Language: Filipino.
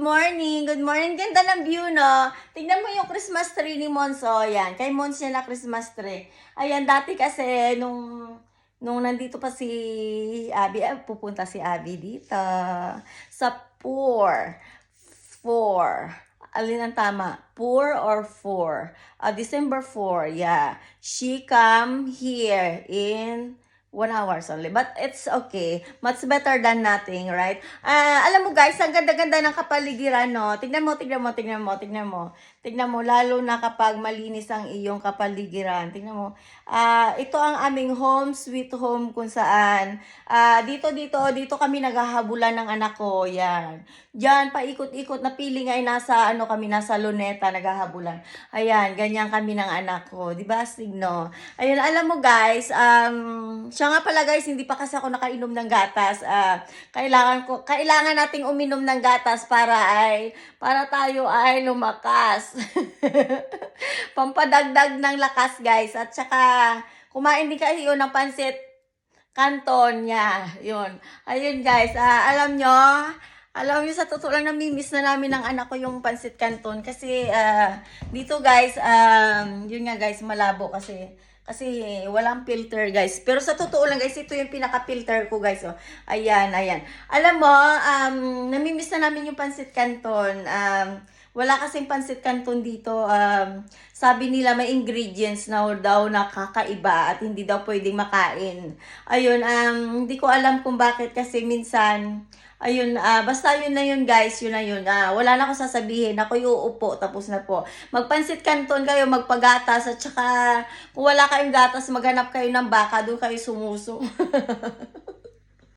morning. Good morning. Ganda ng view, no? Tingnan mo yung Christmas tree ni Monso. Yan. Kay Mons yan na Christmas tree. Ayan, dati kasi nung nandito pa si Abby, pupunta si Abby dito. Sa Poor. Alin ang tama? Poor or 4? December 4, yeah. She come here in 1 hours only. But it's okay. Much better than nothing, right? Alam mo guys, ang ganda-ganda ng kapaligiran, no? Tignan mo. Tignan mo, lalo na kapag malinis ang iyong kapaligiran. Tignan mo. Ito ang aming home, sweet home kung saan. Dito kami naghahabulan ng anak ko. Yan. Diyan, paikot-ikot na piling ay nasa Luneta, naghahabulan. Ayan, ganyan kami ng anak ko. Diba, Signo? Ayun, alam mo guys, siya nga pala guys, hindi pa kasi ako nakainom ng gatas. Kailangan nating uminom ng gatas para tayo ay lumakas. Pampadagdag ng lakas guys. At saka kumain din kayo ng pansit canton niya. Yun. Ayun guys, alam nyo, sa totoo lang namimiss na namin ng anak ko yung pansit canton kasi dito guys, yun nga guys, malabo kasi walang filter guys. Pero sa totoo lang guys, ito yung pinaka-filter ko guys. Oh. Ayan. Alam mo, namimiss na namin yung pansit canton. Wala kasing pansit canton dito. Sabi nila may ingredients na daw nakakaiba at hindi daw pwedeng makain. Ayun, hindi ko alam kung bakit kasi minsan ayun, basta yun na yun guys, yun na yun. Wala na akong sasabihin, ako yung uupo, tapos na po. Magpansit canton kayo, magpagatas, at saka kung wala kayong gatas, maghanap kayo ng baka, doon kayo sumuso.